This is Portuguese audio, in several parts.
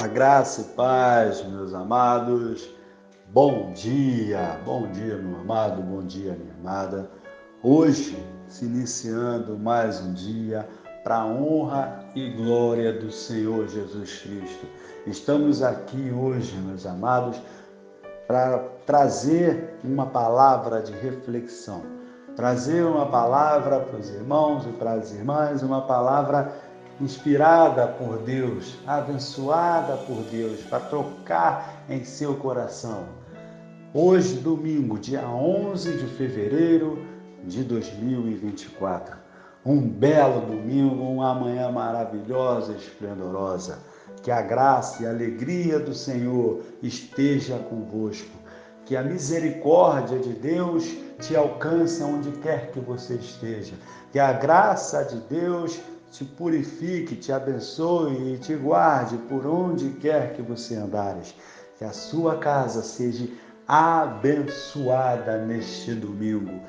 A graça e paz, meus amados. Bom dia, meu amado, bom dia, minha amada. Hoje, se iniciando mais um dia para a honra e glória do Senhor Jesus Cristo. Estamos aqui hoje, meus amados, para trazer uma palavra de reflexão, trazer uma palavra para os irmãos e para as irmãs, uma palavra inspirada por Deus, abençoada por Deus, para tocar em seu coração. Hoje, domingo, dia 11 de fevereiro de 2024. Um belo domingo, uma manhã maravilhosa e esplendorosa. Que a graça e a alegria do Senhor esteja convosco. Que a misericórdia de Deus te alcance onde quer que você esteja. Que a graça de Deus te purifique, te abençoe e te guarde por onde quer que você andares. Que a sua casa seja abençoada neste domingo.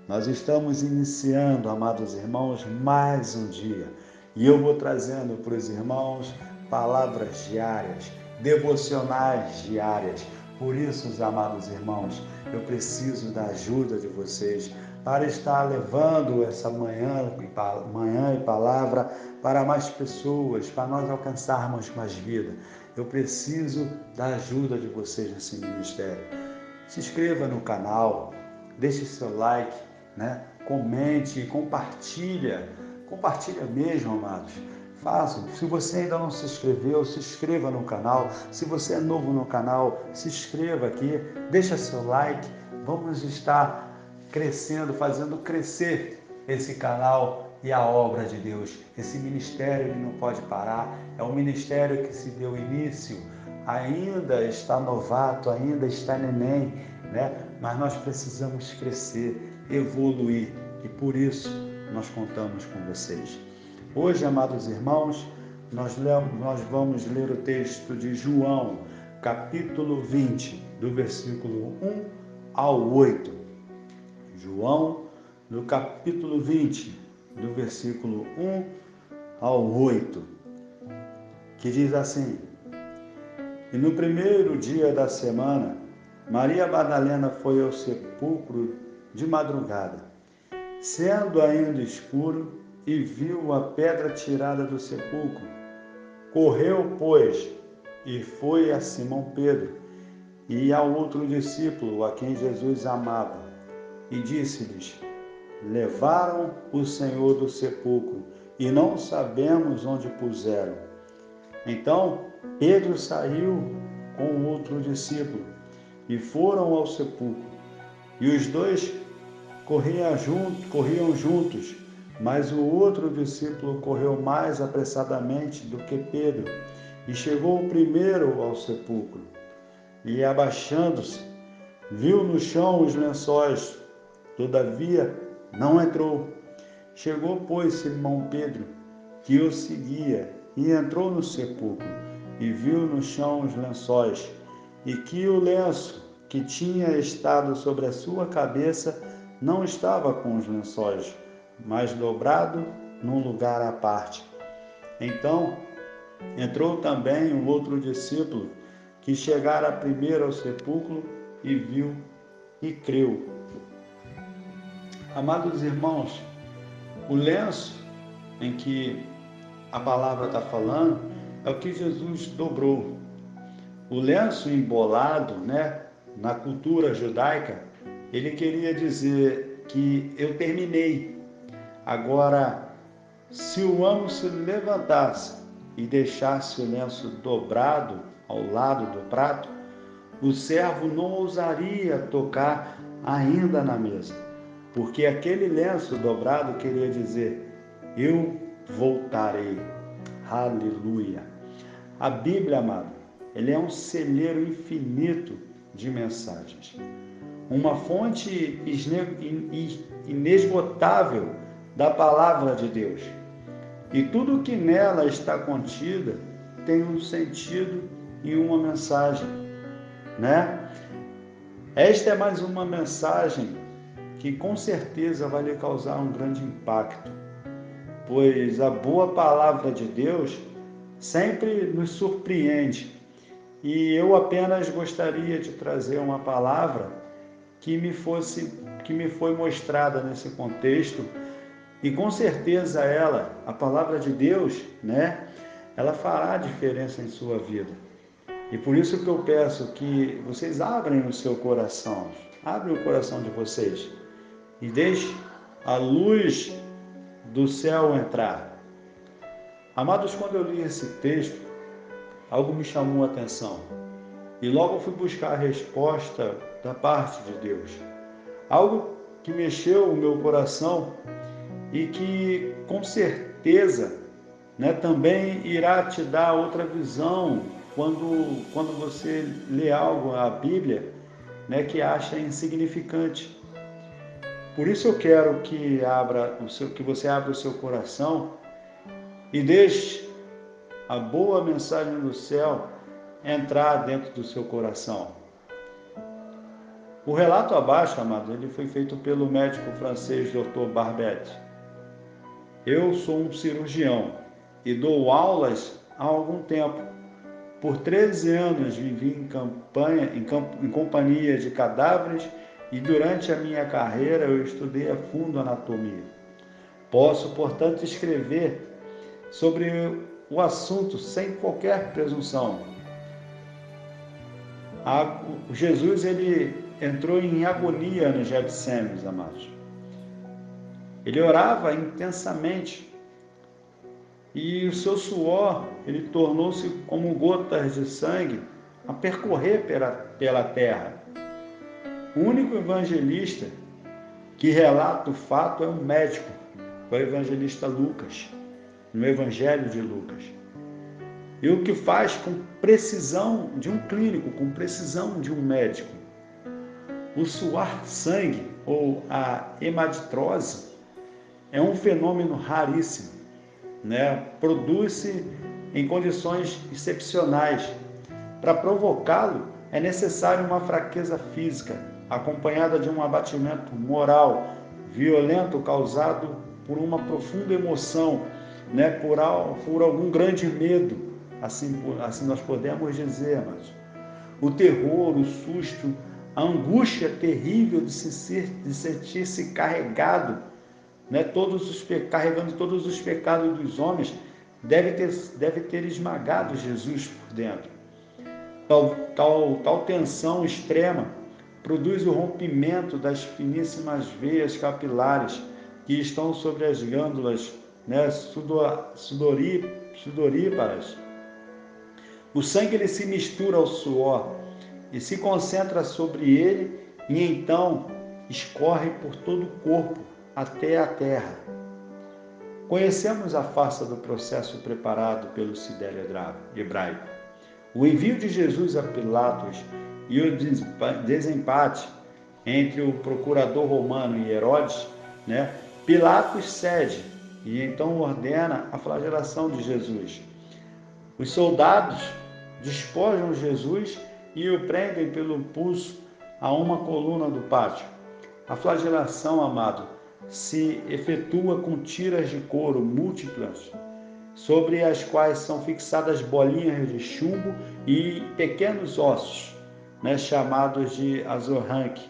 Nós estamos iniciando, amados irmãos, mais um dia. E eu vou trazendo para os irmãos palavras diárias, devocionais diárias. Por isso, amados irmãos, eu preciso da ajuda de vocês para estar levando essa manhã e palavra para mais pessoas, para nós alcançarmos mais vida. Eu preciso da ajuda de vocês nesse ministério. Se inscreva no canal, deixe seu like, comente, compartilha mesmo, amados. Faça. Se você ainda não se inscreveu, se inscreva no canal. Se você é novo no canal, se inscreva aqui, deixa seu like. Vamos estar crescendo, fazendo crescer esse canal e a obra de Deus. Esse ministério ele não pode parar. É um ministério que se deu início, ainda está novato, ainda está neném, Mas nós precisamos crescer, evoluir e por isso nós contamos com vocês. Hoje, amados irmãos, nós vamos ler o texto de João, capítulo 20, do versículo 1 ao 8. João, no capítulo 20, do versículo 1 ao 8, que diz assim: E no primeiro dia da semana, Maria Madalena foi ao sepulcro de madrugada, sendo ainda escuro, e viu a pedra tirada do sepulcro. Correu, pois, e foi a Simão Pedro e ao outro discípulo a quem Jesus amava, e disse-lhes: Levaram o Senhor do sepulcro, e não sabemos onde puseram. Então Pedro saiu com o outro discípulo, e foram ao sepulcro. E os dois corriam juntos, mas o outro discípulo correu mais apressadamente do que Pedro, e chegou primeiro ao sepulcro. E abaixando-se, viu no chão os lençóis, todavia não entrou. Chegou, pois, Simão Pedro, que o seguia, e entrou no sepulcro, e viu no chão os lençóis, e que o lenço que tinha estado sobre a sua cabeça não estava com os lençóis, mas dobrado num lugar à parte. Então entrou também um outro discípulo, que chegara primeiro ao sepulcro, e viu e creu. Amados irmãos, o lenço em que a palavra está falando é o que Jesus dobrou. O lenço embolado, na cultura judaica, ele queria dizer que eu terminei. Agora, se o amo se levantasse e deixasse o lenço dobrado ao lado do prato, o servo não ousaria tocar ainda na mesa, porque aquele lenço dobrado queria dizer: eu voltarei. Aleluia! A Bíblia, amado, ele é um celeiro infinito de mensagens, uma fonte inesgotável da palavra de Deus. E tudo que nela está contida tem um sentido e uma mensagem, Esta é mais uma mensagem que com certeza vai lhe causar um grande impacto, pois a boa palavra de Deus sempre nos surpreende. E eu apenas gostaria de trazer uma palavra que me foi mostrada nesse contexto, e com certeza a palavra de Deus, né, ela fará diferença em sua vida. E por isso que eu peço que vocês abrem o seu coração, abrem o coração de vocês e deixe a luz do céu entrar. Amados, quando eu li esse texto, algo me chamou a atenção. E logo fui buscar a resposta da parte de Deus. Algo que mexeu o meu coração e que com certeza, né, também irá te dar outra visão quando você lê algo, a Bíblia, né, que acha insignificante. Por isso eu quero que você abra o seu coração e deixe a boa mensagem do céu entrar dentro do seu coração. O relato abaixo, amado, ele foi feito pelo médico francês Dr. Barbet. Eu sou um cirurgião e dou aulas há algum tempo. Por 13 anos vivi em companhia de cadáveres e durante a minha carreira eu estudei a fundo anatomia. Posso, portanto, escrever sobre o assunto sem qualquer presunção. Jesus, ele entrou em agonia no Getsêmenes, amados. Ele orava intensamente e o seu suor, ele tornou-se como gotas de sangue a percorrer pela terra. O único evangelista que relata o fato é um médico, é o evangelista Lucas, no Evangelho de Lucas. E o que faz com precisão de um clínico, com precisão de um médico. O suar sangue, ou a hemaditrose, é um fenômeno raríssimo, né? Produz-se em condições excepcionais. Para provocá-lo, é necessário uma fraqueza física, acompanhada de um abatimento moral, violento, causado por uma profunda emoção, né? Por algum grande medo, assim nós podemos dizer, mas o terror, o susto, a angústia terrível de sentir-se carregado, né? Carregando todos os pecados dos homens, deve ter esmagado Jesus por dentro. Tal tensão extrema produz o rompimento das finíssimas veias capilares que estão sobre as glândulas, né, sudoríparas. O sangue ele se mistura ao suor e se concentra sobre ele e então escorre por todo o corpo até a terra. Conhecemos a farsa do processo preparado pelo Sidério hebraico. O envio de Jesus a Pilatos e o desempate entre o procurador romano e Herodes, né? Pilatos cede e então ordena a flagelação de Jesus. Os soldados despojam Jesus e o prendem pelo pulso a uma coluna do pátio. A flagelação, amado, se efetua com tiras de couro múltiplas, sobre as quais são fixadas bolinhas de chumbo e pequenos ossos, né, chamados de azorraque.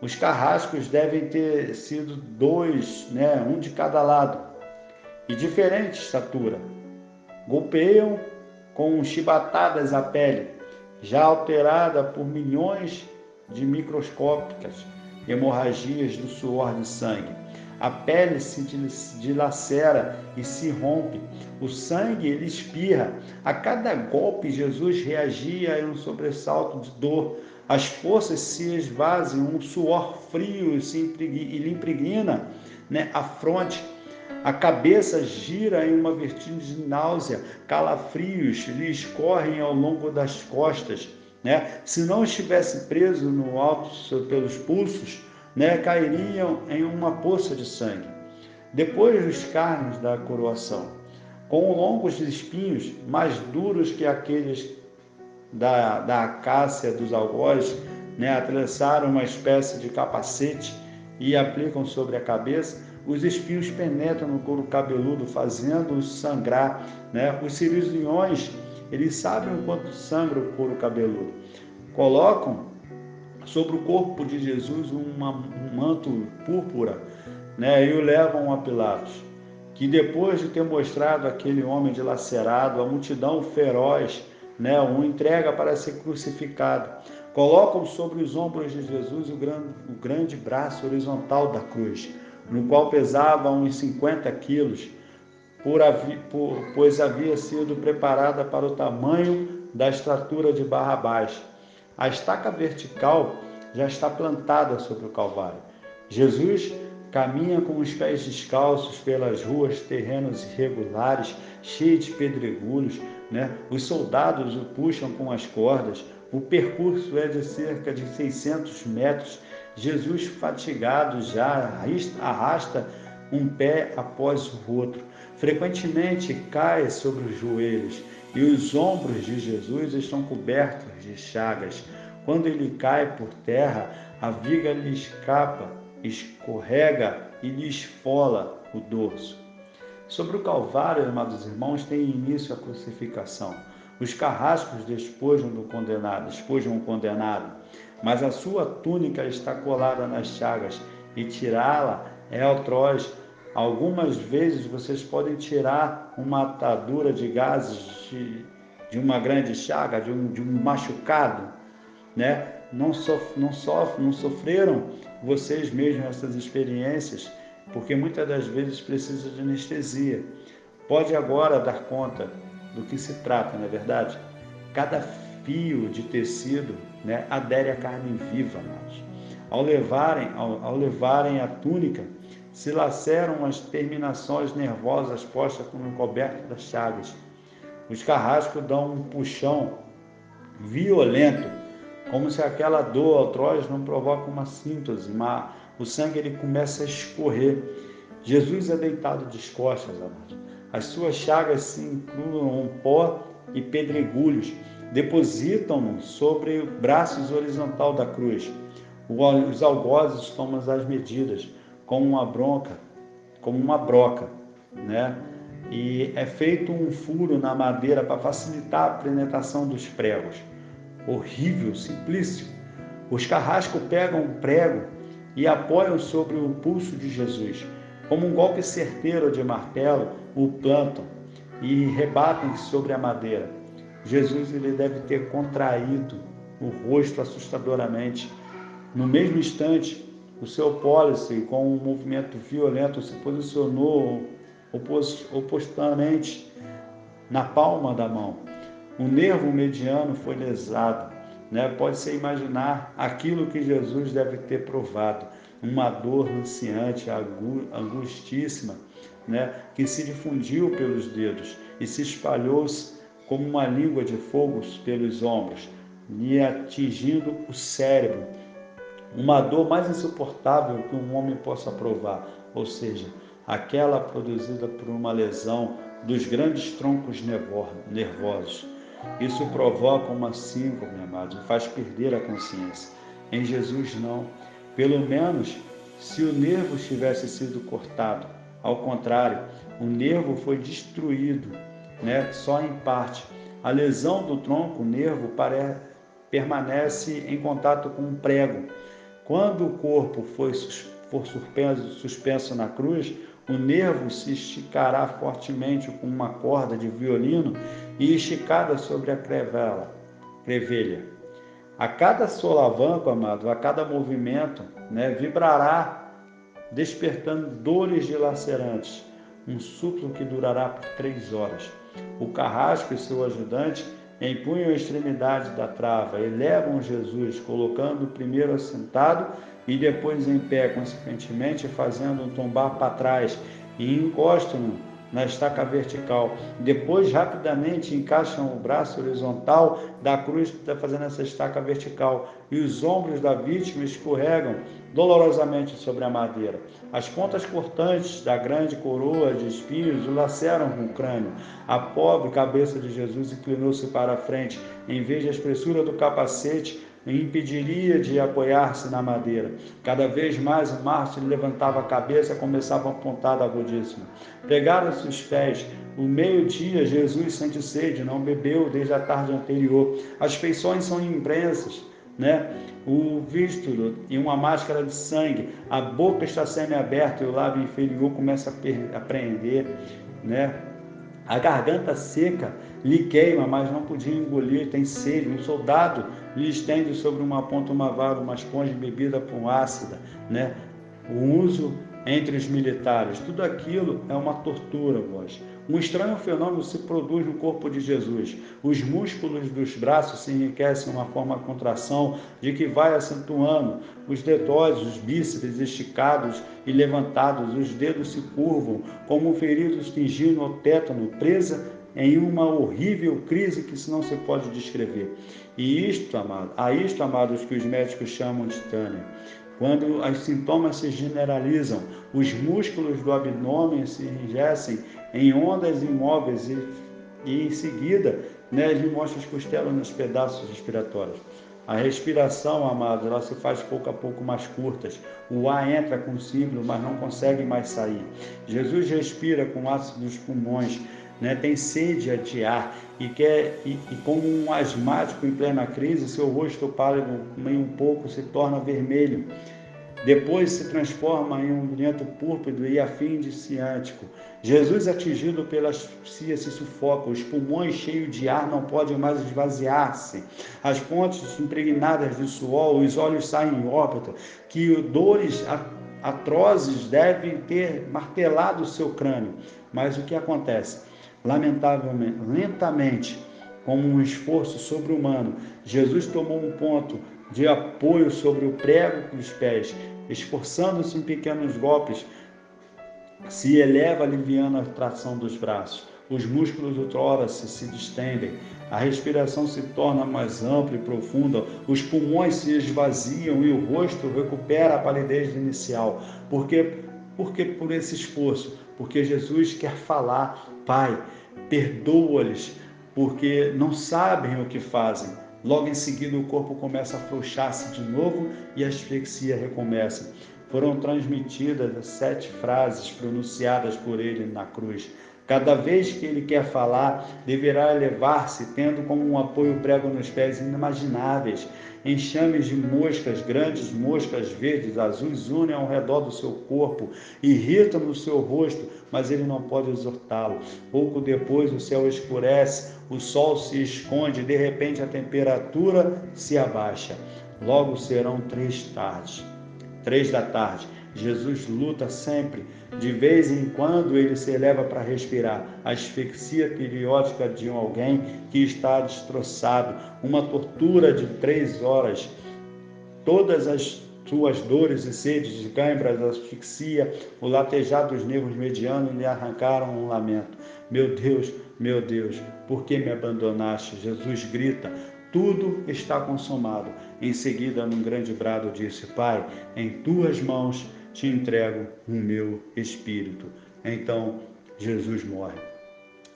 Os carrascos devem ter sido 2, né, um de cada lado, e diferente estatura. Golpeiam com chibatadas a pele, já alterada por milhões de microscópicas hemorragias do suor de sangue. A pele se dilacera e se rompe. O sangue ele espirra. A cada golpe, Jesus reagia a um sobressalto de dor. As forças se esvaziam, um suor frio e lhe impregna, né, a fronte. A cabeça gira em uma vertigem de náusea, calafrios lhe escorrem ao longo das costas, né? Se não estivesse preso no alto pelos pulsos, né, cairiam em uma poça de sangue. Depois dos carnes da coroação, com longos espinhos, mais duros que aqueles da acácia dos algozes, né, atravessaram uma espécie de capacete e aplicam sobre a cabeça, os espinhos penetram no couro cabeludo, fazendo-o sangrar, né? Os cirurgiões, eles sabem o quanto sangra o couro cabeludo. Colocam sobre o corpo de Jesus um manto púrpura, né? E o levam a Pilatos, que depois de ter mostrado aquele homem dilacerado, a multidão feroz, né, o entrega para ser crucificado. Colocam sobre os ombros de Jesus o grande braço horizontal da cruz, no qual pesava uns 50 quilos, pois havia sido preparada para o tamanho da estatura de Barrabás. A estaca vertical já está plantada sobre o Calvário. Jesus caminha com os pés descalços pelas ruas, terrenos irregulares, cheios de pedregulhos, né? Os soldados o puxam com as cordas. O percurso é de cerca de 600 metros. Jesus, fatigado já, arrasta um pé após o outro. Frequentemente cai sobre os joelhos e os ombros de Jesus estão cobertos de chagas. Quando ele cai por terra, a viga lhe escapa, escorrega e lhe esfola o dorso. Sobre o Calvário, amados irmãos, tem início a crucificação. Os carrascos despojam o condenado, mas a sua túnica está colada nas chagas, e tirá-la é atroz. Algumas vezes vocês podem tirar uma atadura de gases de uma grande chaga, de um machucado, né? Não sofreram vocês mesmos essas experiências, porque muitas das vezes precisa de anestesia. Pode agora dar conta do que se trata, não é verdade? Cada fio de tecido, né, adere à carne viva, amados. Ao levarem a túnica, se laceram as terminações nervosas postas como coberto das chagas. Os carrascos dão um puxão violento, como se aquela dor atroz não provoca uma síntose, mas o sangue ele começa a escorrer. Jesus é deitado de costas, amados. As suas chagas se incluem pó e pedregulhos, depositam-no sobre braços horizontal da cruz. Os algozes tomam as medidas, como uma broca, né? E é feito um furo na madeira para facilitar a penetração dos pregos. Horrível, simplício. Os carrascos pegam um prego e apoiam sobre o pulso de Jesus. Como um golpe certeiro de martelo, o plantam e rebatem sobre a madeira. Jesus ele deve ter contraído o rosto assustadoramente. No mesmo instante, o seu pólice, com um movimento violento, se posicionou opostamente na palma da mão. O nervo mediano foi lesado, né? Pode-se imaginar aquilo que Jesus deve ter provado, uma dor ansiante, angustíssima, né? Que se difundiu pelos dedos e se espalhou-se como uma língua de fogo pelos ombros, e atingindo o cérebro. Uma dor mais insuportável que um homem possa provar, ou seja, aquela produzida por uma lesão dos grandes troncos nervosos. Isso provoca uma síncope, amados, e faz perder a consciência. Em Jesus não. Pelo menos se o nervo tivesse sido cortado. Ao contrário, o nervo foi destruído, né, só em parte. A lesão do tronco, o nervo, permanece em contato com um prego. Quando o corpo for suspenso na cruz, o nervo se esticará fortemente com uma corda de violino e esticada sobre a crevelha. A cada solavanco, amado, a cada movimento, né, vibrará, despertando dores dilacerantes, um suplo que durará por 3 horas. O carrasco e seu ajudante empunham a extremidade da trava, elevam Jesus, colocando primeiro assentado e depois em pé, consequentemente fazendo-o tombar para trás, e encostam-no na estaca vertical. Depois, rapidamente, encaixam o braço horizontal da cruz, fazendo essa estaca vertical, e os ombros da vítima escorregam dolorosamente sobre a madeira. As pontas cortantes da grande coroa de espinhos o laceram com o crânio. A pobre cabeça de Jesus inclinou-se para a frente. Em vez da espessura do capacete, impediria de apoiar-se na madeira. Cada vez mais o mártir levantava a cabeça e começava a apontar agudíssimo. Pregaram-se os pés. O meio-dia, Jesus sente sede, não bebeu desde a tarde anterior. As feições são imprensas, né? O vístolo e uma máscara de sangue. A boca está semi-aberta e o lábio inferior começa a prender, né? A garganta seca lhe queima, mas não podia engolir, tem sede. Um soldado lhe estende sobre uma ponta uma vara, uma esponja bebida com ácida, né? O uso entre os militares, tudo aquilo é uma tortura, vós. Um estranho fenômeno se produz no corpo de Jesus. Os músculos dos braços se enriquecem uma forma de contração de que vai acentuando. Os deltóides, os bíceps esticados e levantados, os dedos se curvam, como feridos tingindo o tétano, presa em uma horrível crise que não se pode descrever. E isto, amados, que os médicos chamam de tânia. Quando os sintomas se generalizam, os músculos do abdômen se enrijecem em ondas imóveis e em seguida, lhe mostra as costelas nos pedaços respiratórios. A respiração, amados, ela se faz pouco a pouco mais curtas. O ar entra com símbolo, mas não consegue mais sair. Jesus respira com ácido dos pulmões, tem sede de ar e como um asmático em plena crise, seu rosto pálido meio um pouco se torna vermelho. Depois se transforma em um brilhante púrpuro e a fim de ciático. Jesus, atingido pela asfixia, se sufoca. Os pulmões cheios de ar não podem mais esvaziar-se. As pontes impregnadas de suor, os olhos saem em órbita. Que dores atrozes devem ter martelado o seu crânio. Mas o que acontece? Lamentavelmente, lentamente, como um esforço sobre-humano, Jesus tomou um ponto de apoio sobre o prego dos pés, esforçando-se em pequenos golpes, se eleva aliviando a tração dos braços. Os músculos do tórax se distendem, a respiração se torna mais ampla e profunda, os pulmões se esvaziam e o rosto recupera a palidez inicial. Por esse esforço? Porque Jesus quer falar: Pai, perdoa-lhes, porque não sabem o que fazem. Logo em seguida o corpo começa a afrouxar-se de novo e a asfixia recomeça. Foram transmitidas as 7 frases pronunciadas por ele na cruz. Cada vez que ele quer falar, deverá elevar-se, tendo como um apoio o prego nos pés inimagináveis. Enxames de moscas, grandes moscas verdes, azuis, unem ao redor do seu corpo, irritam no seu rosto, mas ele não pode exortá-lo. Pouco depois o céu escurece, o sol se esconde, de repente a temperatura se abaixa. Logo serão 3 da tarde. Jesus luta sempre. De vez em quando ele se eleva para respirar. A asfixia periódica de alguém que está destroçado. Uma tortura de 3 horas. Todas as suas dores e sedes de câimbras, asfixia, o latejar dos nervos medianos lhe arrancaram um lamento. Meu Deus, por que me abandonaste? Jesus grita. Tudo está consumado. Em seguida, num grande brado, disse: Pai, em tuas mãos te entrego o meu espírito. Então, Jesus morre.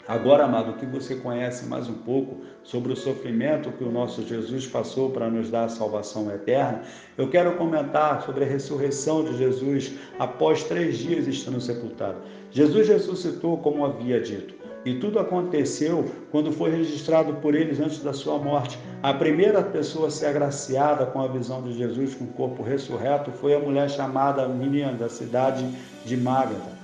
Agora, amado, que você conhece mais um pouco sobre o sofrimento que o nosso Jesus passou para nos dar a salvação eterna, eu quero comentar sobre a ressurreição de Jesus após 3 dias estando sepultado. Jesus ressuscitou como havia dito. E tudo aconteceu quando foi registrado por eles antes da sua morte. A primeira pessoa a ser agraciada com a visão de Jesus com o corpo ressurreto foi a mulher chamada Miriam, da cidade de Magdala,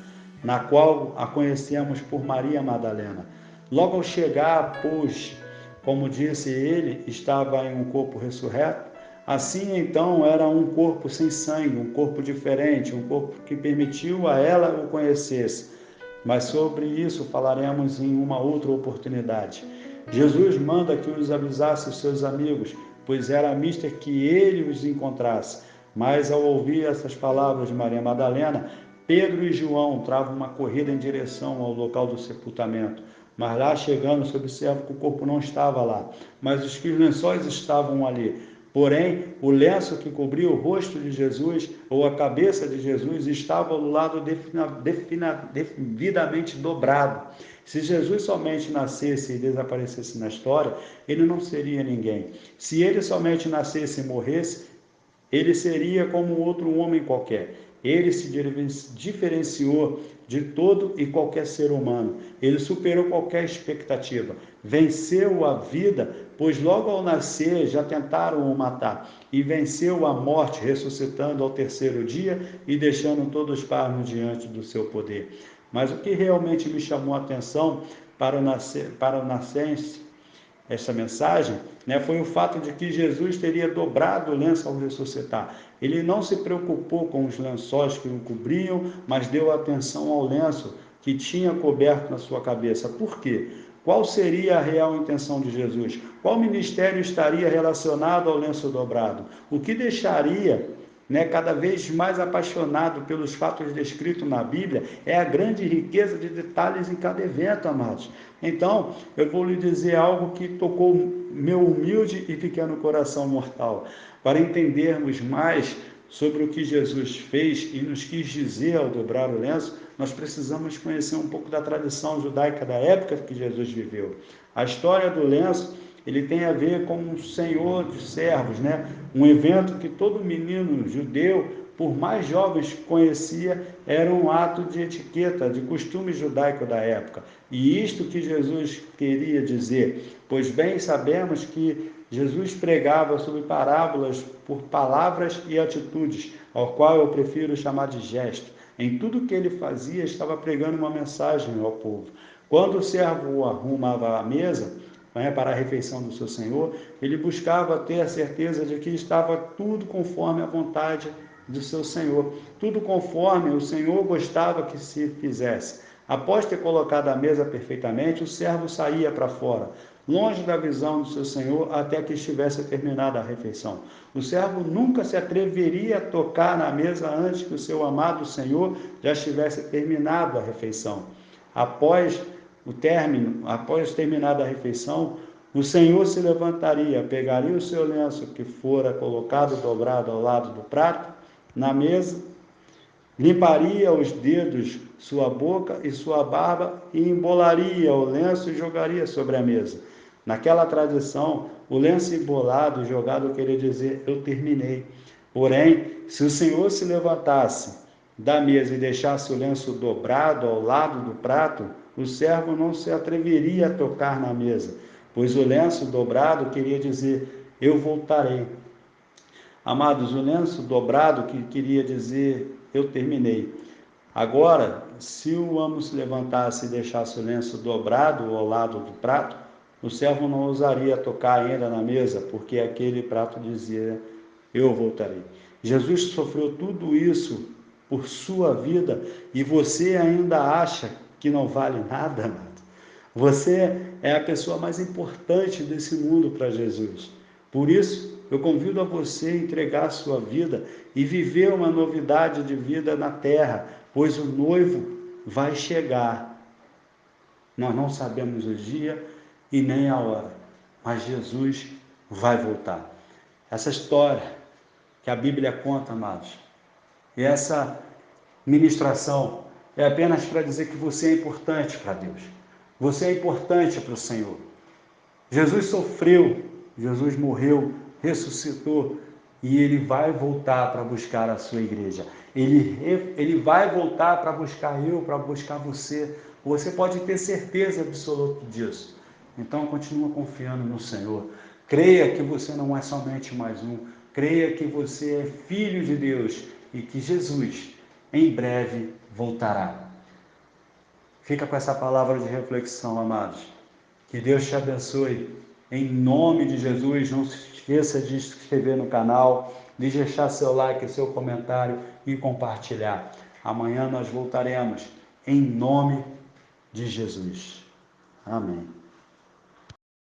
na qual a conhecemos por Maria Madalena. Logo ao chegar, pois, como disse ele, estava em um corpo ressurreto. Assim, então, era um corpo sem sangue, um corpo diferente, um corpo que permitiu a ela o conhecesse. Mas sobre isso falaremos em uma outra oportunidade. Jesus manda que os avisasse os seus amigos, pois era mister que ele os encontrasse. Mas ao ouvir essas palavras de Maria Madalena, Pedro e João travam uma corrida em direção ao local do sepultamento. Mas lá chegando, se observa que o corpo não estava lá, mas os lençóis estavam ali. Porém, o lenço que cobria o rosto de Jesus ou a cabeça de Jesus estava do lado devidamente dobrado. Se Jesus somente nascesse e desaparecesse na história, ele não seria ninguém. Se ele somente nascesse e morresse, ele seria como outro homem qualquer. Ele se diferenciou de todo e qualquer ser humano. Ele superou qualquer expectativa. Venceu a vida, pois logo ao nascer já tentaram o matar. E venceu a morte, ressuscitando ao terceiro dia e deixando todos parvos diante do seu poder. Mas o que realmente me chamou a atenção para o nascense, essa mensagem, foi o fato de que Jesus teria dobrado o lenço ao ressuscitar. Ele não se preocupou com os lençóis que o cobriam, mas deu atenção ao lenço que tinha coberto na sua cabeça. Por quê? Qual seria a real intenção de Jesus? Qual ministério estaria relacionado ao lenço dobrado? O que deixaria cada vez mais apaixonado pelos fatos descritos na Bíblia, é a grande riqueza de detalhes em cada evento, amados. Então, eu vou lhe dizer algo que tocou meu humilde e pequeno coração mortal. Para entendermos mais sobre o que Jesus fez e nos quis dizer ao dobrar o lenço, nós precisamos conhecer um pouco da tradição judaica da época que Jesus viveu. A história do lenço, ele tem a ver com um senhor de servos, Um evento que todo menino judeu, por mais jovens que conhecia, era um ato de etiqueta, de costume judaico da época. E isto que Jesus queria dizer, pois bem sabemos que Jesus pregava sobre parábolas por palavras e atitudes, ao qual eu prefiro chamar de gesto. Em tudo que ele fazia, estava pregando uma mensagem ao povo. Quando o servo arrumava a mesa, para a refeição do seu senhor, ele buscava ter a certeza de que estava tudo conforme a vontade do seu senhor, tudo conforme o senhor gostava que se fizesse. Após ter colocado a mesa perfeitamente, o servo saía para fora, longe da visão do seu senhor, até que estivesse terminada a refeição. O servo nunca se atreveria a tocar na mesa antes que o seu amado senhor já estivesse terminado a refeição. Após terminada a refeição, o senhor se levantaria, pegaria o seu lenço que fora colocado dobrado ao lado do prato, na mesa, limparia os dedos, sua boca e sua barba e embolaria o lenço e jogaria sobre a mesa. Naquela tradição, o lenço embolado e jogado queria dizer, eu terminei. Porém, se o senhor se levantasse da mesa e deixasse o lenço dobrado ao lado do prato, o servo não se atreveria a tocar na mesa, pois o lenço dobrado queria dizer, eu voltarei. Amados, o lenço dobrado que queria dizer, eu terminei. Agora, se o amo se levantasse e deixasse o lenço dobrado ao lado do prato, o servo não ousaria tocar ainda na mesa, porque aquele prato dizia, eu voltarei. Jesus sofreu tudo isso por sua vida e você ainda acha que não vale nada, amado? Você é a pessoa mais importante desse mundo para Jesus. Por isso, eu convido a você a entregar a sua vida e viver uma novidade de vida na terra, pois o noivo vai chegar. Nós não sabemos o dia e nem a hora, mas Jesus vai voltar. Essa história que a Bíblia conta, amados, e essa ministração é apenas para dizer que você é importante para Deus. Você é importante para o Senhor. Jesus sofreu, Jesus morreu, ressuscitou e Ele vai voltar para buscar a sua igreja. Ele vai voltar para buscar eu, para buscar você. Você pode ter certeza absoluta disso. Então, continua confiando no Senhor. Creia que você não é somente mais um. Creia que você é filho de Deus e que Jesus, em breve, voltará. Fica com essa palavra de reflexão, amados. Que Deus te abençoe. Em nome de Jesus, não se esqueça de se inscrever no canal, de deixar seu like, seu comentário e compartilhar. Amanhã nós voltaremos. Em nome de Jesus. Amém.